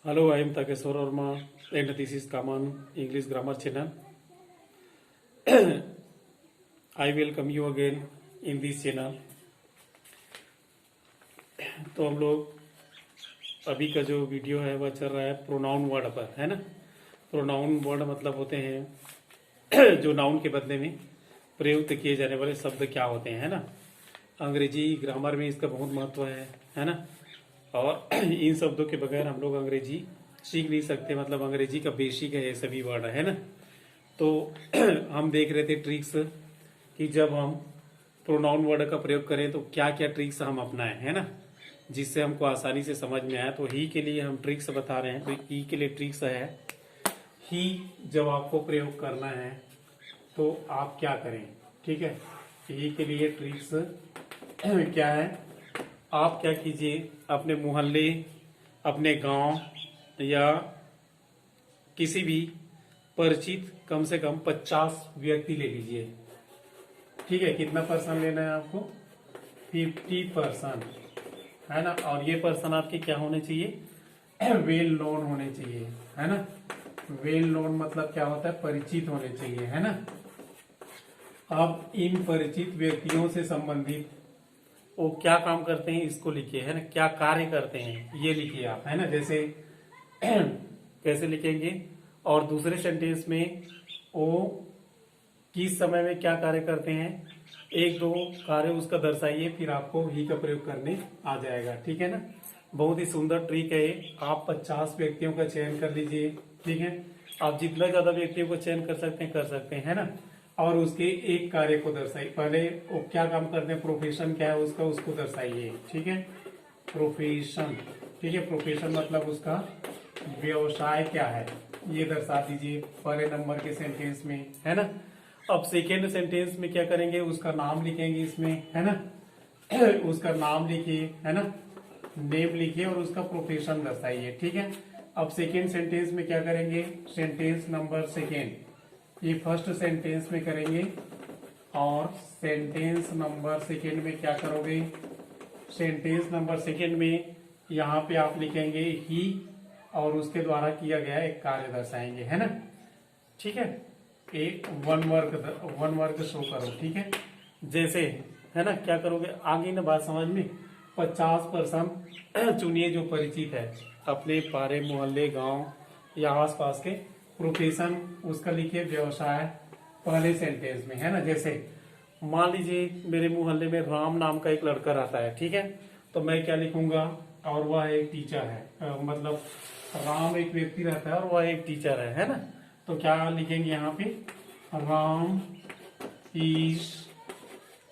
Hello, I am Takeshwar Verma and this is Common English Grammar Channel. I welcome you again in this channel. तो हम लोग अभी का जो video है वह चल रहा है प्रोनाउन वर्ड पर, है ना। प्रोनाउन वर्ड मतलब होते हैं जो नाउन के बदले में प्रयुक्त किए जाने वाले शब्द क्या होते हैं, है ना। अंग्रेजी ग्रामर में इसका बहुत महत्व है ना। और इन शब्दों के बगैर हम लोग अंग्रेजी सीख नहीं सकते, मतलब अंग्रेजी का बेसिक है ये सभी वर्ड, है ना। तो हम देख रहे थे ट्रिक्स कि जब हम प्रोनाउन वर्ड का प्रयोग करें तो क्या क्या ट्रिक्स हम अपनाएं, है ना, जिससे हमको आसानी से समझ में आया। तो ही के लिए हम ट्रिक्स बता रहे हैं। तो ही के लिए ट्रिक्स है, ही जब आपको प्रयोग करना है तो आप क्या करें, ठीक है। ही के लिए ट्रिक्स क्या है, आप क्या कीजिए, अपने मोहल्ले, अपने गांव या किसी भी परिचित कम से कम 50 व्यक्ति ले लीजिए, ठीक है। कितना पर्सन लेना है आपको, 50 पर्सन, है ना। और ये पर्सन आपके क्या होने चाहिए, वेल नोन होने चाहिए, है ना। वेल नोन मतलब क्या होता है, परिचित होने चाहिए, है ना। अब इन परिचित व्यक्तियों से संबंधित वो क्या काम करते हैं इसको लिखिए, है ना। क्या कार्य करते हैं ये लिखिए आप, है ना। जैसे कैसे लिखेंगे, और दूसरे सेंटेंस में वो किस समय में क्या कार्य करते हैं, एक दो कार्य उसका दर्शाइए, फिर आपको ही का प्रयोग करने आ जाएगा, ठीक है ना। बहुत ही सुंदर ट्रिक है ये। आप 50 व्यक्तियों का चयन कर लीजिए, ठीक है। आप जितना ज्यादा व्यक्तियों को चयन कर सकते हैं, है ना। और उसके एक कार्य को दर्शाइए, पहले वो क्या काम करते हैं, प्रोफेशन क्या है उसका, उसको दर्शाइए, ठीक है। प्रोफेशन, ठीक है। प्रोफेशन मतलब उसका व्यवसाय क्या है ये दर्शा दीजिए पहले नंबर के सेंटेंस में, है ना। अब सेकेंड सेंटेंस में क्या करेंगे, उसका नाम लिखेंगे इसमें, है ना। उसका नाम लिखिए, है ना, नेम लिखिए और उसका प्रोफेशन दर्शाइए, ठीक है। अब सेकेंड सेंटेंस में क्या करेंगे, सेंटेंस नंबर सेकेंड, ये फर्स्ट सेंटेंस में करेंगे, और सेंटेंस नंबर सेकेंड में क्या करोगे, सेंटेंस नंबर सेकेंड में यहाँ पे आप लिखेंगे ही, और उसके द्वारा किया गया एक कार्य दर्शाएंगे, है ना, ठीक है। एक वन वर्क शो करो, ठीक है। जैसे, है ना, क्या करोगे आगे ना बात समझ में, 50% चुनिए जो परिचित है अपने पारे मोहल्ले गांव या आसपास के। प्रोफेशन उसका लिखिए व्यवसाय पहले सेंटेंस में, है ना। जैसे मान लीजिए मेरे मोहल्ले में राम नाम का एक लड़का रहता है, ठीक है। तो मैं क्या लिखूंगा, और वह एक टीचर है, मतलब राम एक व्यक्ति रहता है और वह एक टीचर है ना। तो क्या लिखेंगे यहाँ पे, राम इज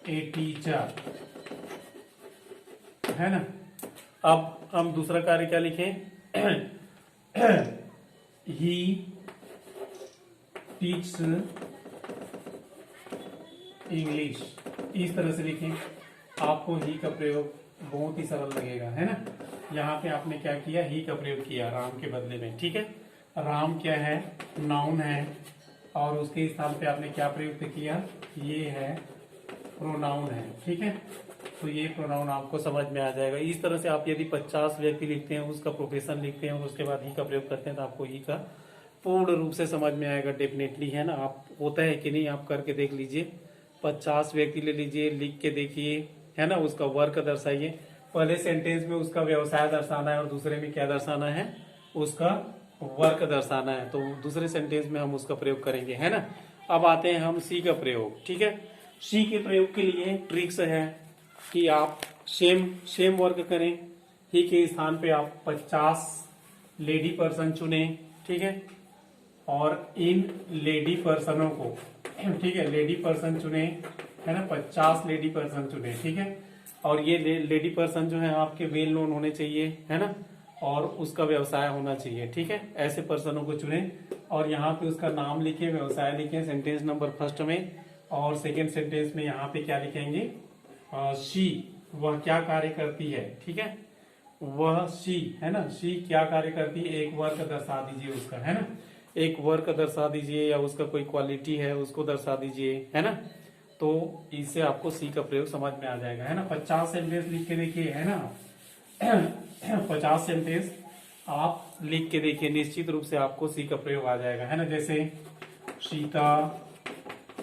ए टीचर, है ना। अब हम दूसरा कार्य क्या लिखें, ही टीच इंग्लिश, इस तरह से लिखें। आपको ही का प्रयोग बहुत ही सरल लगेगा, है ना। यहाँ पे आपने क्या किया, ही का प्रयोग किया राम के बदले में, ठीक है। राम क्या है, नाउन है, और उसके स्थान पे आपने क्या प्रयुक्त किया, ये है प्रोनाउन है, ठीक है। तो ये प्रोनाउन आपको समझ में आ जाएगा। इस तरह से आप यदि 50 व्यक्ति लिखते हैं, उसका प्रोफेशन लिखते हैं और उसके बाद ही का प्रयोग करते हैं, तो आपको ही का पूर्ण रूप से समझ में आएगा डेफिनेटली, है ना। आप होता है कि नहीं, आप करके देख लीजिए। 50 व्यक्ति ले लीजिए, लिख के देखिए, है ना। उसका वर्क दर्शाइए, पहले सेंटेंस में उसका व्यवसाय दर्शाना है और दूसरे में क्या दर्शाना है, उसका वर्क दर्शाना है। तो दूसरे सेंटेंस में हम उसका प्रयोग करेंगे, है ना। अब आते हैं हम सी का प्रयोग, ठीक है। सी के प्रयोग के लिए ट्रिक्स है कि आप सेम वर्क करें। ही के स्थान पे आप 50 लेडी पर्सन चुने, ठीक है। और इन लेडी पर्सनों को, ठीक है, लेडी पर्सन चुने, है ना, 50 लेडी पर्सन चुने, ठीक है। और ये लेडी पर्सन जो है आपके वेल नोन होने चाहिए, है ना, और उसका व्यवसाय होना चाहिए, ठीक है। ऐसे पर्सनों को चुने और यहाँ पे उसका नाम लिखे, व्यवसाय लिखे सेंटेंस नंबर फर्स्ट में, और सेकेंड सेंटेंस में यहाँ पे क्या लिखेंगे, शी, वह क्या कार्य करती है, ठीक है। वह शी, है ना, शी क्या कार्य करती है, एक वर्क दर्शा दीजिए उसका, है ना। एक वर्क दर्शा दीजिए या उसका कोई क्वालिटी है उसको दर्शा दीजिए, है ना। तो इससे आपको सी का प्रयोग समझ में आ जाएगा, है ना। 50 सेंटेंस लिख के देखिए, है ना। 50 सेंटेंस आप लिख के देखिए, निश्चित रूप से आपको सी का प्रयोग आ जाएगा, है ना। जैसे Sita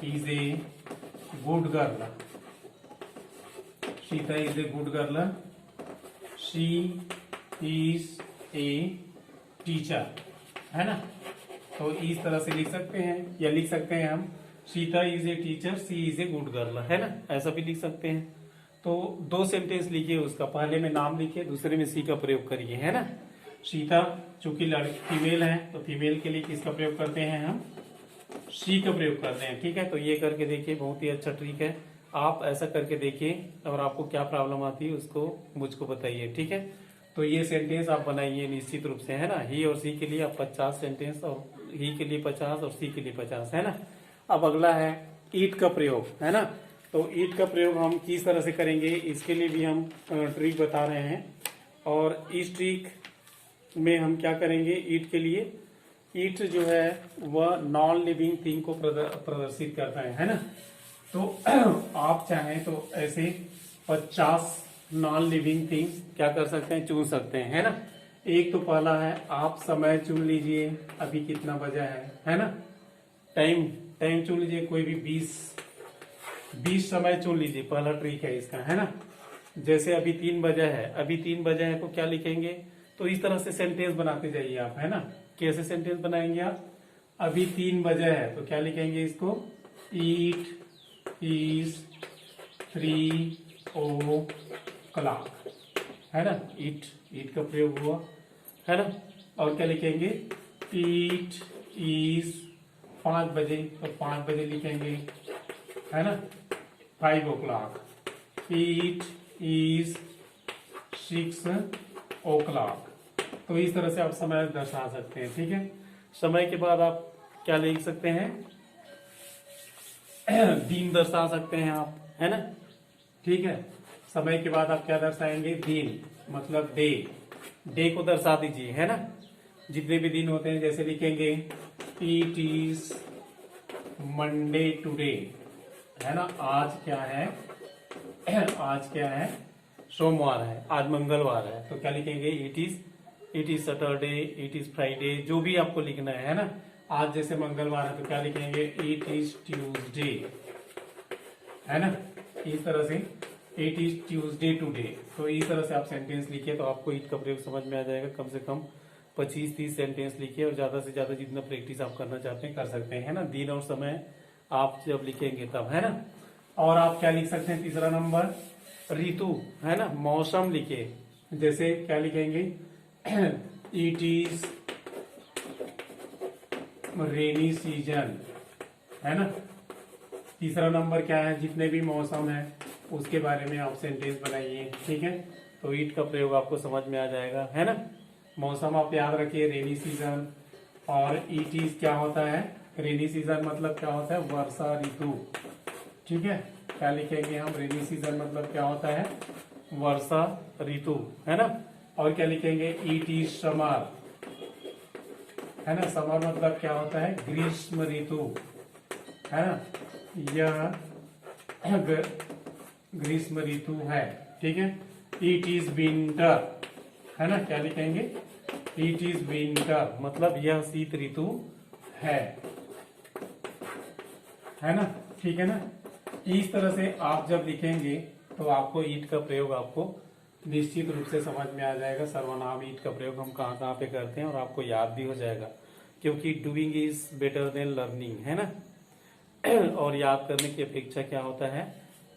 is a good girl, Sita is a good girl, she is a teacher, है ना। तो इस तरह से लिख सकते हैं, या लिख सकते हैं हम Sita is a teacher, she is a good girl, है ना, ऐसा भी लिख सकते हैं। तो दो सेंटेंस लिखिए उसका, पहले में नाम लिखिए, दूसरे में सी का प्रयोग करिए, है ना। सीता चूंकि लड़की फीमेल है तो फीमेल के लिए किसका प्रयोग करते हैं हम, सी का प्रयोग करते हैं, ठीक है। तो ये करके देखिए, बहुत ही अच्छा ट्रिक है, आप ऐसा करके देखिए, और आपको क्या प्रॉब्लम आती है उसको मुझको बताइए, ठीक है। तो ये सेंटेंस आप बनाइए निश्चित रूप से, है ना। ही और सी के लिए आप 50 सेंटेंस, और ही के लिए 50 और सी के लिए 50, है ना। अब अगला है ईट का प्रयोग, है ना। तो ईट का प्रयोग हम किस तरह से करेंगे, इसके लिए भी हम ट्रिक बता रहे हैं। और इस ट्रिक में हम क्या करेंगे, ईट के लिए, ईट जो है वह नॉन लिविंग थिंग को प्रदर्शित करता है ना। तो आप चाहें तो ऐसे 50 नॉन लिविंग थिंग्स क्या कर सकते हैं, चुन सकते हैं, है ना। एक तो पहला है, आप समय चुन लीजिए, अभी कितना बजा है ना। टाइम टाइम चुन लीजिए, कोई भी 20 समय चुन लीजिए, पहला ट्रिक है इसका, है ना। जैसे अभी 3 बजा है, अभी 3 बजा है तो क्या लिखेंगे, तो इस तरह से सेंटेंस बनाते जाइए आप, है ना। कैसे सेंटेंस बनाएंगे आप, अभी 3 बजा है तो क्या लिखेंगे इसको, ईट इज 3 o'clock, है ना। ईट का प्रयोग हुआ, है ना। और क्या लिखेंगे, ईट इज 5 बजे, तो 5 बजे लिखेंगे, है ना। 5 o'clock, ईट इज 6 o'clock। तो इस तरह से आप समय दर्शा सकते हैं, ठीक है। समय के बाद आप क्या लिख सकते हैं, दिन दर्शा सकते हैं आप, है ना, ठीक है। समय के बाद आप क्या दर्शाएंगे, दिन, मतलब डे को दर्शा दीजिए, है ना। जितने भी दिन होते हैं, जैसे लिखेंगे इट इज मंडे टुडे, है ना। आज क्या है, आज क्या है, सोमवार है, आज मंगलवार है, तो क्या लिखेंगे, it is Saturday, it is Friday, जो भी आपको लिखना है ना। आज जैसे मंगलवार है तो क्या लिखेंगे, इट इज ट्यूसडे, है ना। इस तरह से इट इज ट्यूसडे टुडे। तो इस तरह से आप सेंटेंस लिखिए, तो आपको इट का प्रयोग समझ में आ जाएगा। कम से कम 25-30 सेंटेंस लिखिए, और ज्यादा से ज्यादा जितना प्रैक्टिस आप करना चाहते हैं कर सकते हैं, है ना। दिन और समय आप जब लिखेंगे तब, है ना। और आप क्या लिख सकते हैं, तीसरा नंबर ऋतु, है ना, मौसम लिखिए। जैसे क्या लिखेंगे, इट इज रेनी सीजन, है ना। तीसरा नंबर क्या है, जितने भी मौसम है उसके बारे में आप सेंटेंस बनाइए, ठीक है। तो ईट का प्रयोग आपको समझ में आ जाएगा, है ना। मौसम आप याद रखिए, रेनी सीजन, और ईट इज क्या होता है, रेनी सीजन मतलब क्या होता है, वर्षा ऋतु, ठीक है। क्या लिखेंगे हम, रेनी सीजन मतलब क्या होता है, वर्षा ऋतु, है ना। और क्या लिखेंगे, ईट इज समर, है ना। समर मतलब क्या होता है, ग्रीष्म ऋतु, है ना। यह ग्रीष्म ऋतु है, ठीक है। इट इज विंटर, है ना। क्या लिखेंगे, इट इज विंटर मतलब यह शीत ऋतु है ना, ठीक है ना। इस तरह से आप जब लिखेंगे तो आपको ईट का प्रयोग आपको निश्चित रूप से समझ में आ जाएगा। सर्वनाम ईट का प्रयोग हम कहाँ कहाँ पे करते हैं, और आपको याद भी हो जाएगा, क्योंकि doing is better than learning, है ना। और याद करने की अपेक्षा क्या होता है,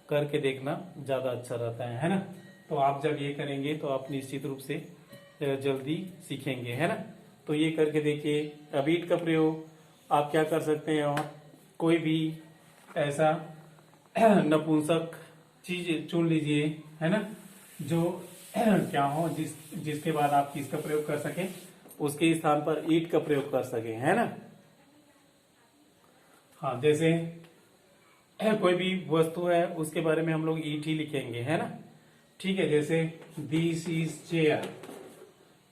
करके देखना ज्यादा अच्छा रहता है ना। तो आप जब ये करेंगे तो आप निश्चित रूप से जल्दी सीखेंगे, है ना। तो ये करके देखिए। अब ईट का प्रयोग आप क्या कर सकते हैं, और कोई भी ऐसा नपुंसक चीज चुन लीजिए, है ना, जो क्या हो, जिसके बाद आप किसका प्रयोग कर सके, उसके स्थान पर ईट का प्रयोग कर सके, है ना। हाँ, जैसे कोई भी वस्तु है उसके बारे में हम लोग ईट ही लिखेंगे, है ना, ठीक है। जैसे दिस इज चेयर,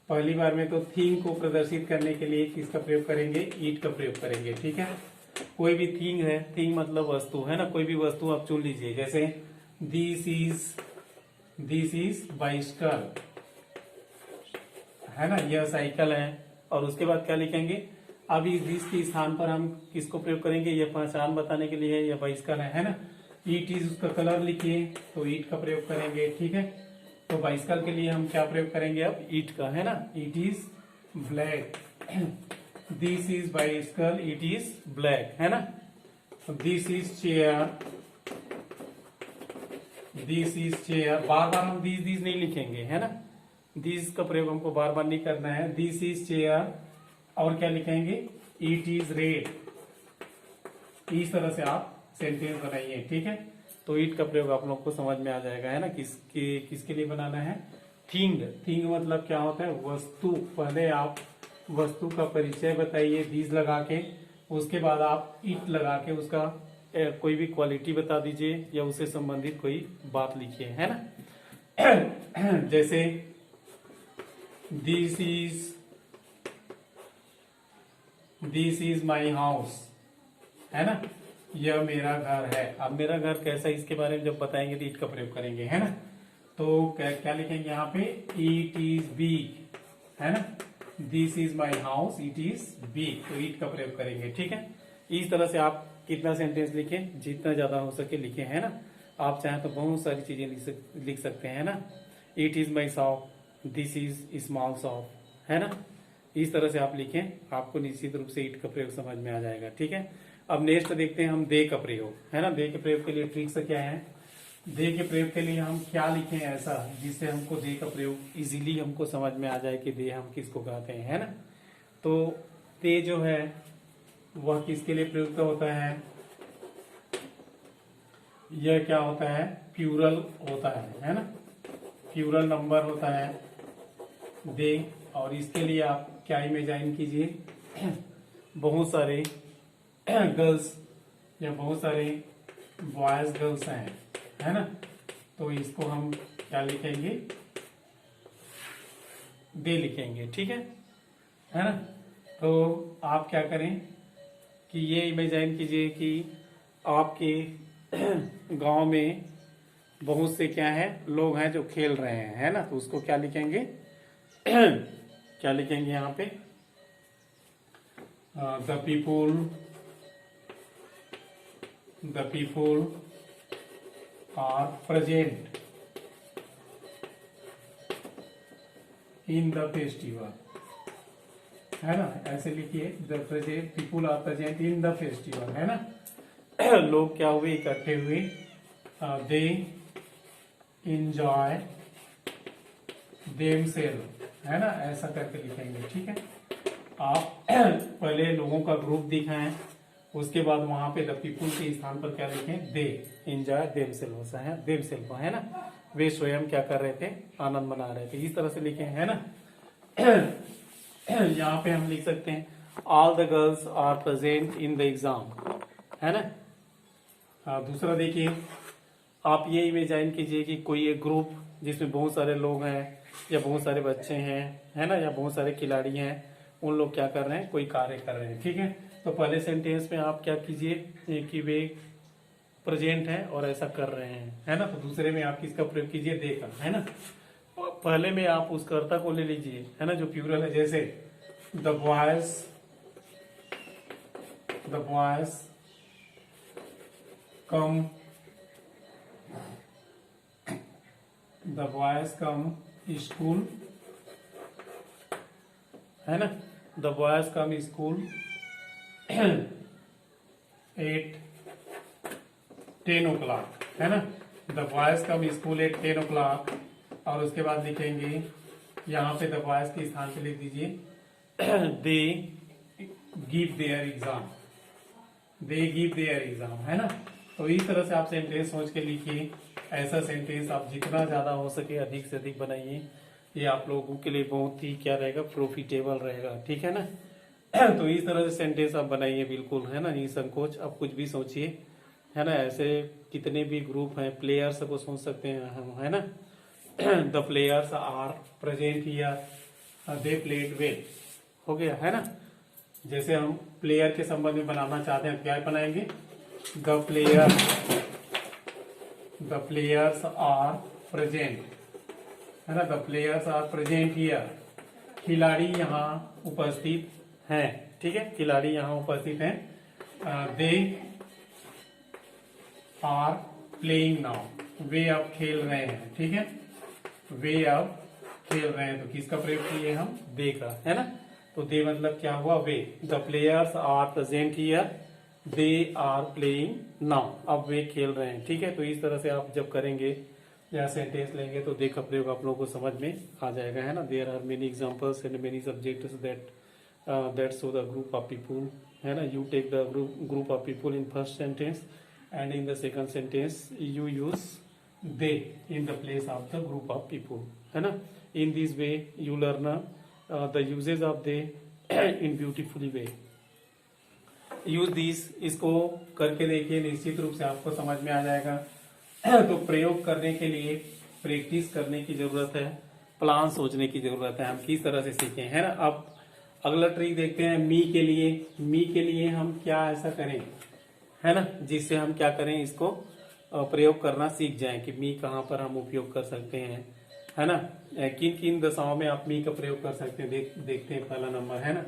पहली बार में तो थिंग को प्रदर्शित करने के लिए किसका प्रयोग करेंगे, ईट का प्रयोग करेंगे, ठीक है। कोई भी थिंग है, थिंग मतलब वस्तु, है ना, कोई भी वस्तु आप चुन लीजिए। जैसे दिस इज बाइसिकल, है ना, यह साइकिल है। और उसके बाद क्या लिखेंगे, अब इस दिस के स्थान पर हम किसको प्रयोग करेंगे, यह पहचान बताने के लिए यह बाइसिकल है ना। ईट इज उसका कलर लिखिए तो ईट का प्रयोग करेंगे, ठीक है। तो बाइसिकल के लिए हम क्या प्रयोग करेंगे, अब ईट का, है ना। It is black. This is bicycle, it is black, है ना। This is chair, this is chair. बार बार हम दिस नहीं लिखेंगे, है ना। दिस का प्रयोग हमको बार बार नहीं करना है। This is chair. और क्या लिखेंगे, इट इज रेड। इस तरह से आप सेंटेंस बनाइए, ठीक है। तो इट का प्रयोग आप लोग को समझ में आ जाएगा, है ना। किसके लिए बनाना है, थिंग। थिंग मतलब क्या होता है, वस्तु। पहले आप वस्तु का परिचय बताइए दिस लगा के, उसके बाद आप इट लगा के उसका कोई भी क्वालिटी बता दीजिए या उससे संबंधित कोई बात लिखिए, है ना। जैसे दिस इज माई हाउस, है ना, यह मेरा घर है। अब मेरा घर कैसा है इसके बारे में जब बताएंगे तो इट का प्रयोग करेंगे, है ना। तो क्या लिखेंगे यहाँ पे, इट इज बिग, है ना। This is my house, it is big, तो इट का प्रयोग करेंगे, ठीक है। इस तरह से आप कितना सेंटेंस लिखें, जितना ज्यादा हो सके लिखें, है ना। आप चाहें तो बहुत सारी चीजें लिख सकते हैं, है ना। It is my shop, this is small shop, है ना। इस तरह से आप लिखें, आपको निश्चित रूप से इट का प्रयोग समझ में आ जाएगा, ठीक है। अब नेक्स्ट देखते हैं हम दे का प्रयोग, है ना। दे के प्रयोग के लिए ट्रिक्स क्या है, दे के प्रयोग के लिए हम क्या लिखें ऐसा जिससे हमको दे का प्रयोग इजीली हमको समझ में आ जाए कि दे हम किसको कहते हैं, है ना। तो दे जो है वह किसके लिए प्रयुक्त होता है, यह क्या होता है, प्लूरल होता है ना। प्लूरल नंबर होता है दे। और इसके लिए आप क्या इमेजाइन कीजिए, बहुत सारे गर्ल्स या बहुत सारे बॉयज गर्ल्स हैं, है ना। तो इसको हम क्या लिखेंगे, दे लिखेंगे, ठीक है ना। तो आप क्या करें कि ये इमेजाइन कीजिए कि आपके गांव में बहुत से क्या है लोग हैं जो खेल रहे हैं, है ना। तो उसको क्या लिखेंगे क्या लिखेंगे यहाँ पे, the people are present in the festival, है ना। ऐसे लिखिए, the people are present in the festival, है ना। लोग क्या हुए, इकट्ठे हुए, दे इंजॉय देमसेल्फ, है ना। ऐसा करके लिखेंगे, ठीक है। आप पहले लोगों का ग्रुप दिखाएं, उसके बाद वहां पे द पीपुल के स्थान पर क्या लिखें, दे एंजॉय देमसेल्फ, है ना। वे स्वयं क्या कर रहे थे, आनंद मना रहे थे, इस तरह से लिखें, है ना। यहाँ पे हम लिख सकते हैं, all the girls are present in the exam, है ना। दूसरा देखिए, आप ये इमेजाइन कीजिए कि कोई एक ग्रुप जिसमें बहुत सारे लोग हैं या बहुत सारे बच्चे हैं, है ना, या बहुत सारे खिलाड़ी हैं, उन लोग क्या कर रहे हैं, कोई कार्य कर रहे हैं, ठीक है। तो पहले सेंटेंस में आप क्या कीजिए कि वे प्रेजेंट हैं और ऐसा कर रहे हैं, है ना। तो दूसरे में आप किसका प्रयोग कीजिए, दे का, है ना। पहले में आप उस कर्ता को ले लीजिए, है ना, जो प्लूरल है। जैसे the boys come, the boys come school, है ना। The boys come school eight 10 o'clock, है ना। The boys come school eight 10 o'clock। और उसके बाद लिखेंगे यहाँ पे द बॉयज के स्थान पे लिख दीजिए they give their exam, they give their exam, है ना। तो इस तरह से आप सेंटेंस सोच के लिखिए। ऐसा सेंटेंस आप जितना ज्यादा हो सके अधिक से अधिक बनाइए, ये आप लोगों के लिए बहुत ही क्या रहेगा, प्रॉफिटेबल रहेगा, ठीक है ना। तो इस तरह से सेंटेंस आप बनाइए बिल्कुल, है ना, निसंकोच। आप कुछ भी सोचिए, है ना। ऐसे कितने भी ग्रुप हैं, प्लेयर्स को सोच सकते हैं हम, है ना। The players are present here, they played well, हो गया, है ना। जैसे हम प्लेयर के संबंध में बनाना चाहते हैं, क्या बनाएंगे, द प्लेयर्स आर प्रेजेंट, है ना। The players are present here, खिलाड़ी यहाँ उपस्थित हैं, ठीक है, खिलाड़ी यहाँ उपस्थित हैं। दे आर प्लेइंग नाउ, वे अब खेल रहे हैं, ठीक है, वे अब खेल रहे हैं। तो किसका प्रयोग किए हम, दे का, है ना। तो दे मतलब क्या हुआ, वे। The players are present here, they are playing now, अब वे खेल रहे हैं, ठीक है। तो इस तरह से आप जब करेंगे या सेंटेंस लेंगे तो दे का प्रयोग आप लोगों को समझ में आ जाएगा, है ना। There are many examples and many subjects that show the group of people, है ना। You take the group of people in first sentence and in the second sentence you use they in the place of the group of people, है ना। In this way you learn the usages of they in beautifully way. Use this, इसको करके देखिए, निश्चित रूप से आपको समझ में आ जाएगा। तो प्रयोग करने के लिए प्रैक्टिस करने की जरूरत है, प्लान सोचने की जरूरत है, हम किस तरह से सीखें, है ना। अब अगला ट्रिक देखते हैं मी के लिए। मी के लिए हम क्या ऐसा करें, है ना, जिससे हम क्या करें, इसको प्रयोग करना सीख जाएं कि मी कहाँ पर हम उपयोग कर सकते हैं, है ना। किन किन दशाओं में आप मी का प्रयोग कर सकते हैं, देखते हैं। पहला नंबर, है ना,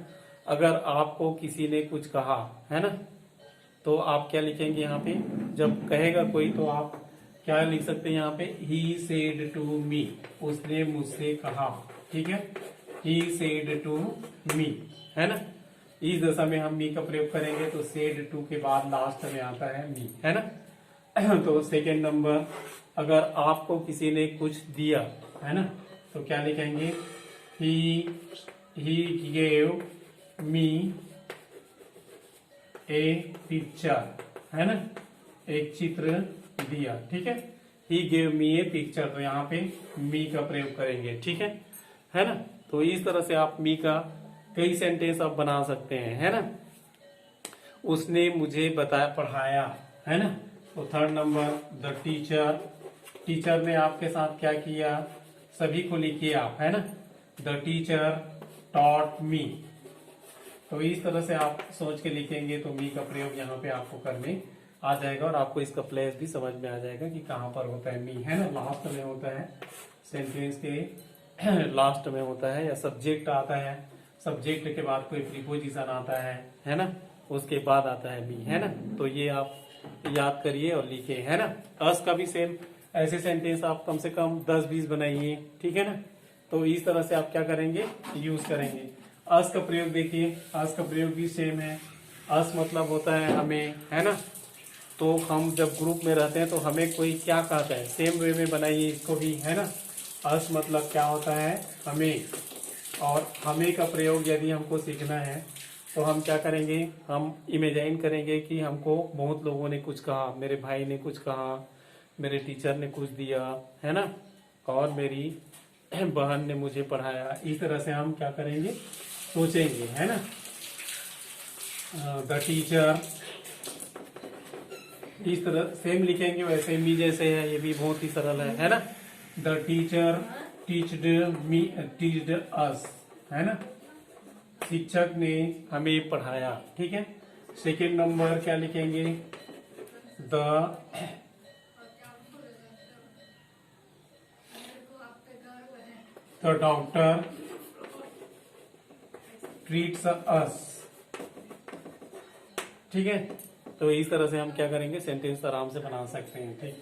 अगर आपको किसी ने कुछ कहा, है ना, तो आप क्या लिखेंगे यहाँ पे, जब कहेगा कोई तो आप क्या लिख सकते हैं यहाँ पे, ही सेड टू मी, उसने मुझसे कहा, ठीक है, ही सेड टू मी, है ना। इस दशा में हम मी का प्रयोग करेंगे तो सेड टू के बाद लास्ट में आता है मी, है ना। तो सेकेंड नंबर, अगर आपको किसी ने कुछ दिया, है ना, तो क्या लिखेंगे, he gave me A picture, है ना, एक चित्र दिया, ठीक है। He gave me A picture, तो यहाँ पे मी का प्रयोग करेंगे, ठीक है ना। तो इस तरह से आप मी का कई सेंटेंस आप बना सकते हैं, है ना। उसने मुझे बताया, पढ़ाया, है ना। तो third number, the teacher, teacher ने आपके साथ क्या किया, सभी को लिखिए आप, है ना। The teacher taught me. तो इस तरह से आप सोच के लिखेंगे तो मी का प्रयोग यहाँ पे आपको करने आ जाएगा, और आपको इसका प्लेस भी समझ में आ जाएगा कि कहाँ पर होता है मी, है ना। लास्ट में होता है, सेंटेंस के लास्ट में होता है, या सब्जेक्ट आता है, सब्जेक्ट के बाद कोई प्रीपोजिशन आता है ना, उसके बाद आता है मी, है ना। तो ये आप याद करिए और लिखिए, है ना। अस का भी सेम ऐसे सेंटेंस आप कम से कम 10-20 बनाइए, ठीक है ना। तो इस तरह से आप क्या करेंगे, यूज करेंगे। अस का प्रयोग देखिए, अस का प्रयोग भी सेम है। अस मतलब होता है हमें, है ना। तो हम जब ग्रुप में रहते हैं तो हमें कोई क्या कहता है, सेम वे में बनाइए इसको भी, है ना। अस मतलब क्या होता है, हमें, और हमें का प्रयोग यदि हमको सीखना है तो हम क्या करेंगे, हम इमेजाइन करेंगे कि हमको बहुत लोगों ने कुछ कहा, मेरे भाई ने कुछ कहा, मेरे टीचर ने कुछ दिया, है ना, और मेरी बहन ने मुझे पढ़ाया। इस तरह से हम क्या करेंगे, सोचेंगे, है ना। द टीचर, इस तरह सेम लिखेंगे, वैसे मी जैसे है, ये भी बहुत ही सरल है ना। द टीचर टीच्ड अस, है ना, शिक्षक ने हमें पढ़ाया, ठीक है। सेकेंड नंबर क्या लिखेंगे, द डॉक्टर ट्रीट्स अस, ठीक है। तो इस तरह से हम क्या करेंगे, सेंटेंस आराम से बना सकते हैं, ठीक।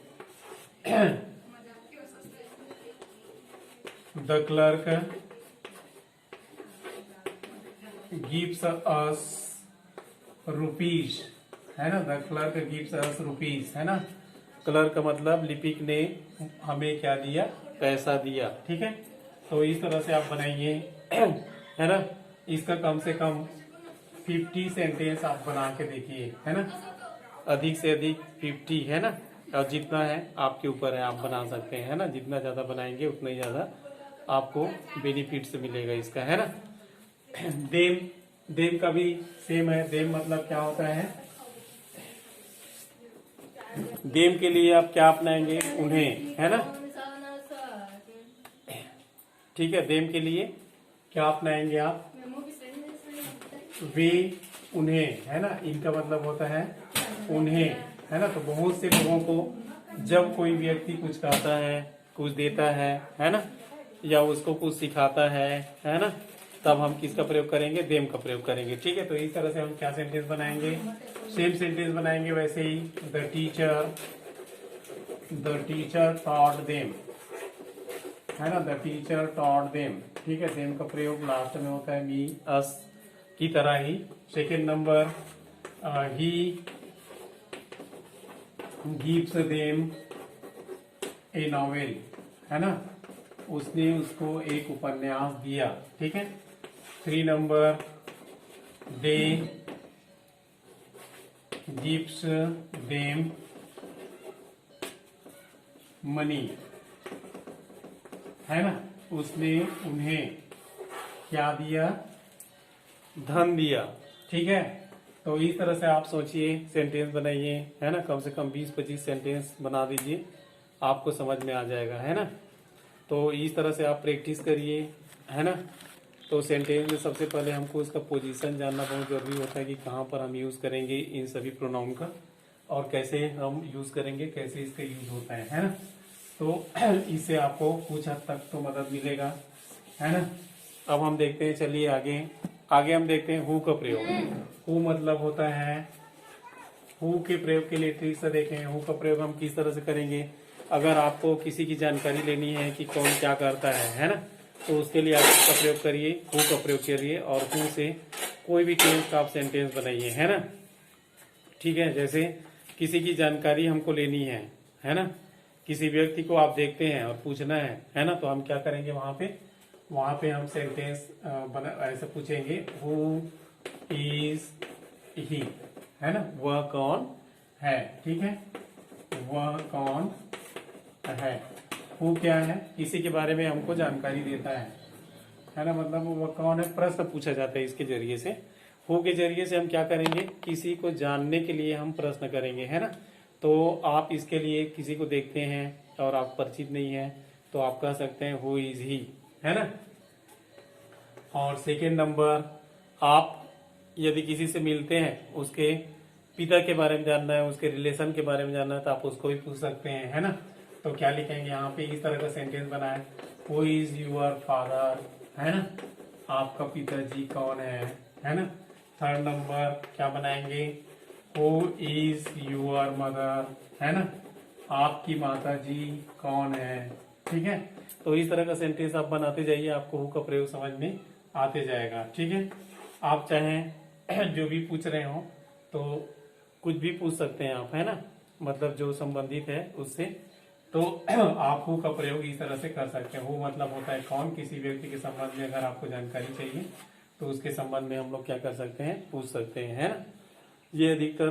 The clerk gives us rupees, है ना। The clerk gives us rupees, है ना। क्लर्क मतलब लिपिक ने हमें क्या दिया, पैसा दिया, ठीक है। तो इस तरह से आप बनाइए, है ना। इसका कम से कम 50 सेंटेंस आप बना के देखिए, है ना। अधिक से अधिक 50, है ना। और जितना है आपके ऊपर है, आप बना सकते हैं, है ना। जितना ज्यादा बनाएंगे उतना ही ज्यादा आपको बेनिफिट्स मिलेगा इसका, है ना। देम, देम का भी सेम है। देम मतलब क्या होता है, देम के लिए आप क्या अपनाएंगे, उन्हें, है ना, ठीक है। देम के लिए क्या अपनाएंगे आप, वे, उन्हें, है ना। इनका मतलब होता है उन्हें, है ना। तो बहुत से लोगों को जब कोई व्यक्ति कुछ कहता है, कुछ देता है ना, या उसको कुछ सिखाता है ना, तब हम किसका प्रयोग करेंगे, देम का प्रयोग करेंगे। ठीक है, तो इस तरह से हम क्या सेंटेंस बनाएंगे, सेम सेंटेंस बनाएंगे वैसे ही। द टीचर टॉट देम, है ना, द टीचर टॉट देम। ठीक है, देम का प्रयोग लास्ट में होता है मी अस की तरह ही। Second number, he gives them a novel, है ना, उसने उसको एक उपन्यास दिया। ठीक है। 3 नंबर, दे गिव्स देम मनी, है ना, उसने उन्हें क्या दिया, धन दिया। ठीक है, तो इस तरह से आप सोचिए, सेंटेंस बनाइए, है ना, कम से कम 20-25 सेंटेंस बना दीजिए, आपको समझ में आ जाएगा, है ना। तो इस तरह से आप प्रैक्टिस करिए, है ना। तो सेंटेंस में सबसे पहले हमको इसका पोजीशन जानना बहुत जरूरी होता है कि कहाँ पर हम यूज करेंगे इन सभी प्रोनाउन का, और कैसे हम यूज करेंगे, कैसे इसका यूज होता है ना। तो इससे आपको कुछ हद तक तो मदद मिलेगा, है ना। अब हम देखते हैं, चलिए आगे हम देखते हैं हु का प्रयोग। हु मतलब होता है, हु के प्रयोग के लिए ठीक से देखें, हु का प्रयोग हम किस तरह से करेंगे। अगर आपको किसी की जानकारी लेनी है कि कौन क्या करता है ना, तो उसके लिए आप इसका प्रयोग करिए, हु का प्रयोग करिए, और हु से कोई भी टेंस का आप सेंटेंस बनाइए, है ना। ठीक है, जैसे किसी की जानकारी हमको लेनी है ना, किसी व्यक्ति को आप देखते हैं और पूछना है ना, तो हम क्या करेंगे, वहां पे हम सेंटेंस ऐसे पूछेंगे, हु इज ही, है ना, वह कौन है। ठीक है, वह कौन है। हु क्या है, किसी के बारे में हमको जानकारी देता है ना, मतलब वह कौन है, प्रश्न पूछा जाता है इसके जरिए से। हु के जरिए से हम क्या करेंगे, किसी को जानने के लिए हम प्रश्न करेंगे, है ना। तो आप इसके लिए किसी को देखते हैं और आप परिचित नहीं है, तो आप कह सकते हैं हु इज ही, है ना। और सेकेंड नंबर, आप यदि किसी से मिलते हैं, उसके पिता के बारे में जानना है, उसके रिलेशन के बारे में जानना है, तो आप उसको भी पूछ सकते हैं, है ना। तो क्या लिखेंगे यहाँ पे, इस तरह का सेंटेंस बनाए, हु इज यूर फादर, है ना, आपका पिताजी कौन है ना। थर्ड नंबर क्या बनाएंगे, हु इज यूर मदर, है ना, आपकी माता जी कौन है। ठीक है, तो इस तरह का सेंटेंस आप बनाते जाइए, आपको हु का प्रयोग समझ में आते जाएगा। ठीक है, आप चाहें जो भी पूछ रहे हो तो कुछ भी पूछ सकते हैं आप, है ना, मतलब जो संबंधित है उससे, तो आप हु का प्रयोग इस तरह से कर सकते हैं। हु मतलब होता है कौन, किसी व्यक्ति के संबंध में अगर आपको जानकारी चाहिए तो उसके संबंध में हम लोग क्या कर सकते हैं, पूछ सकते हैं, है ना। ये अधिकतर